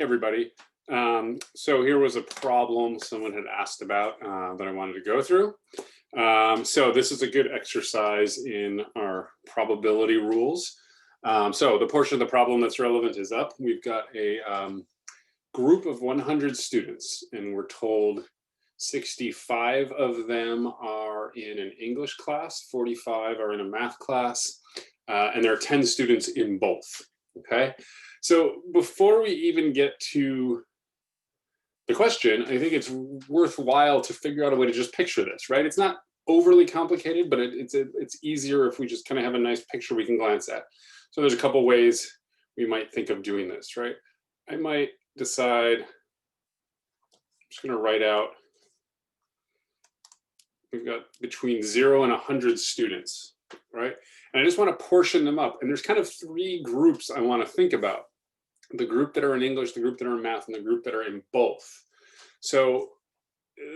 everybody. So here was a problem someone had asked about that I wanted to go through. So this is a good exercise in our probability rules. So the portion of the problem that's relevant is up. We've got a group of 100 students, and we're told 65 of them are in an English class, 45 are in a math class, and there are 10 students in both, okay? So before we even get to the question, I think it's worthwhile to figure out a way to just picture this, right? It's not overly complicated, but it's easier if we just kind of have a nice picture we can glance at. So there's a couple ways we might think of doing this, right? I might decide, I'm just gonna write out, we've got between 0 and 100 students, right? And I just want to portion them up. And there's kind of three groups I want to think about. The group that are in English, the group that are in math, and the group that are in both. So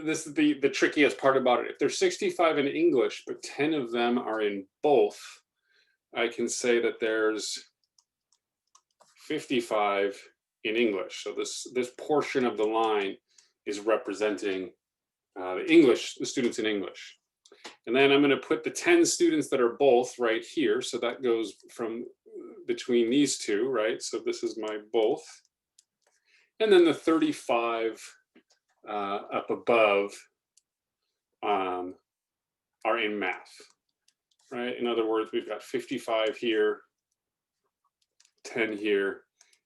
this is the trickiest part about it. If there's 65 in English, but 10 of them are in both, I can say that there's 55 in English. So this portion of the line is representing the students in English. And then I'm going to put the 10 students that are both right here. So that goes from between these two, right? So this is my both. And then the 35 up above are in math, right? In other words, we've got 55 here, 10 here,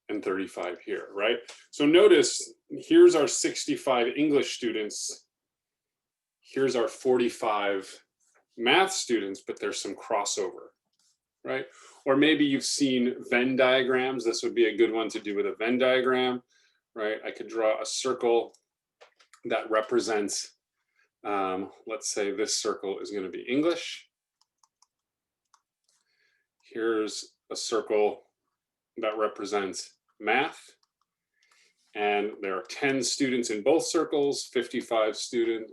and 35 here, right? So notice, here's our 65 English students. Here's our 45 math students, but there's some crossover, right? Or maybe you've seen Venn diagrams. This would be a good one to do with a Venn diagram, right? I could draw a circle that represents, let's say this circle is going to be English. Here's a circle that represents math. And there are 10 students in both circles, 55 students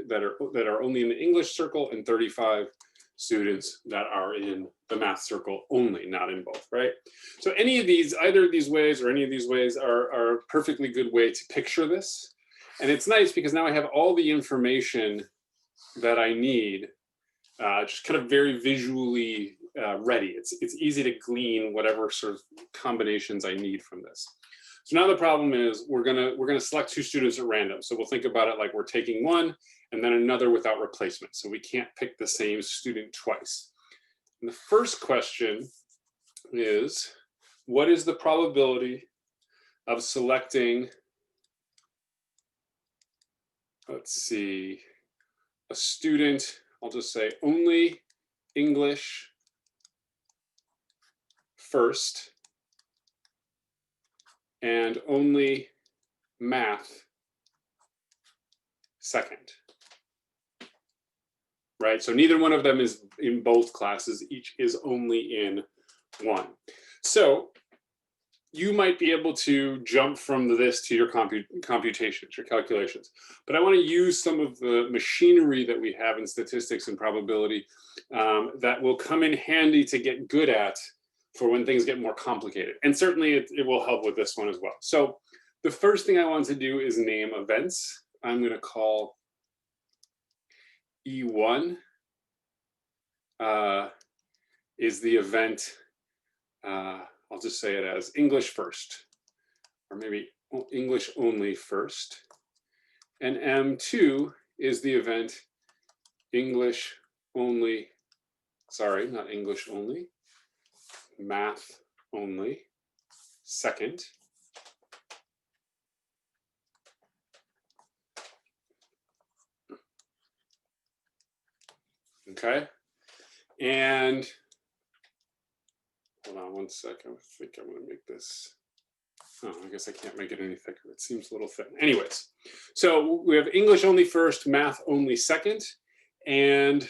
that are only in the English circle, and 35 students that are in the math circle only, not in both, right? So any of these, either of these ways or any of these ways are a perfectly good way to picture this. And it's nice because now I have all the information that I need, just kind of very visually ready. It's easy to glean whatever sort of combinations I need from this. So now the problem is we're gonna select two students at random. So we'll think about it like we're taking one and then another without replacement. So we can't pick the same student twice. And the first question is, what is the probability of selecting, let's see, a student, I'll just say only English first, and only math second, right? So neither one of them is in both classes, each is only in one. So you might be able to jump from this to your computations, your calculations, but I want to use some of the machinery that we have in statistics and probability that will come in handy to get good at for when things get more complicated. And certainly it will help with this one as well. So the first thing I want to do is name events. I'm going to call E1 is the event, I'll just say it as English first, or maybe English only first. And M2 is the event English only, sorry, not English only, math only second. Okay, and hold on one second. I think I'm going to make this, oh, I guess I can't make it any thicker. It seems a little thin. Anyways, so we have English only first, math only second, and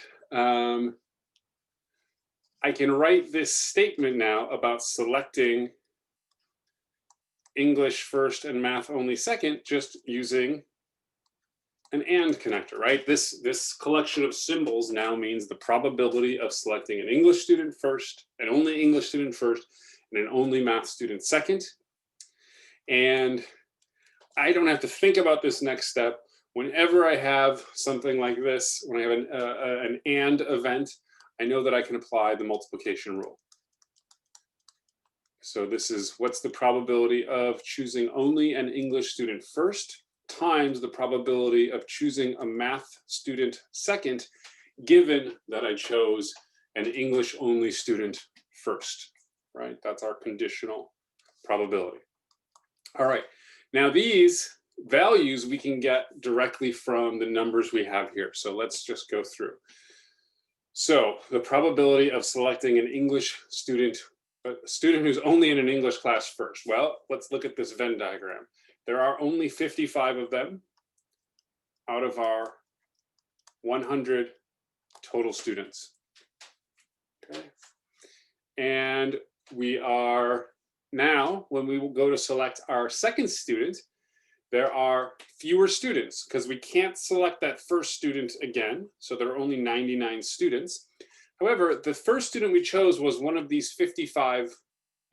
I can write this statement now about selecting English first and math only second just using an and connector, right? This collection of symbols now means the probability of selecting an English student first, an only English student first, and an only math student second. And I don't have to think about this next step. Whenever I have something like this, when I have an and event, I know that I can apply the multiplication rule. So this is what's the probability of choosing only an English student first times the probability of choosing a math student second, given that I chose an English only student first, right? That's our conditional probability. All right, now these values we can get directly from the numbers we have here. So let's just go through. So the probability of selecting an English student, a student who's only in an English class first. Well, let's look at this Venn diagram. There are only 55 of them out of our 100 total students. Okay. And we are now, when we will go to select our second student, there are fewer students because we can't select that first student again. So there are only 99 students. However, the first student we chose was one of these 55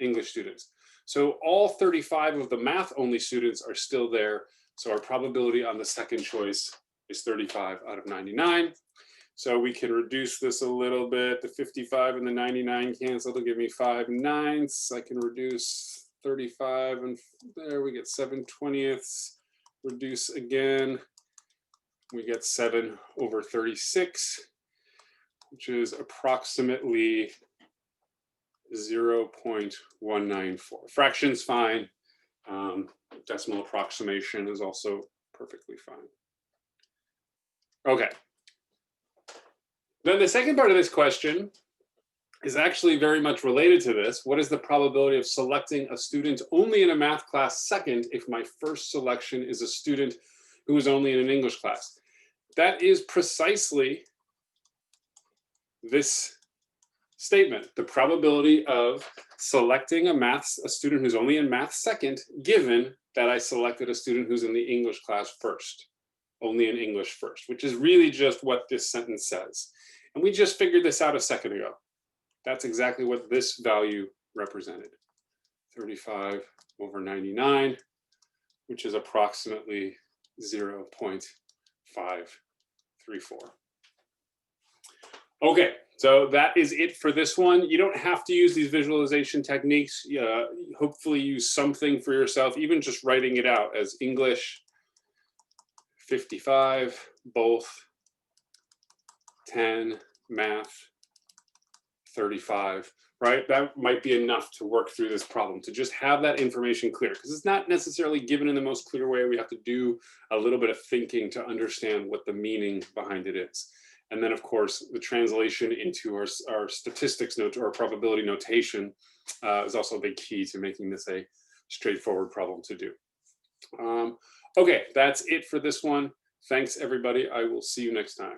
English students. So all 35 of the math only students are still there. So our probability on the second choice is 35 out of 99. So we can reduce this a little bit. The 55 and the 99 cancel to give me 5/9. I can reduce 35 and there we get 7/20. Reduce again. We get 7/36, which is approximately 0.194. Fraction's fine. Decimal approximation is also perfectly fine. Okay. Then the second part of this question is actually very much related to this. What is the probability of selecting a student only in a math class second if my first selection is a student who is only in an English class? That is precisely this statement, the probability of selecting a student who's only in math second, given that I selected a student who's in the English class first, only in English first, which is really just what this sentence says. And we just figured this out a second ago. That's exactly what this value represented. 35/99, which is approximately 0.534. Okay, so that is it for this one. You don't have to use these visualization techniques. Hopefully use something for yourself, even just writing it out as English 55, both 10, math 35, right? That might be enough to work through this problem, to just have that information clear, because it's not necessarily given in the most clear way. We have to do a little bit of thinking to understand what the meaning behind it is. And then, of course, the translation into our statistics note or probability notation is also a big key to making this a straightforward problem to do. Okay, that's it for this one. Thanks, everybody. I will see you next time.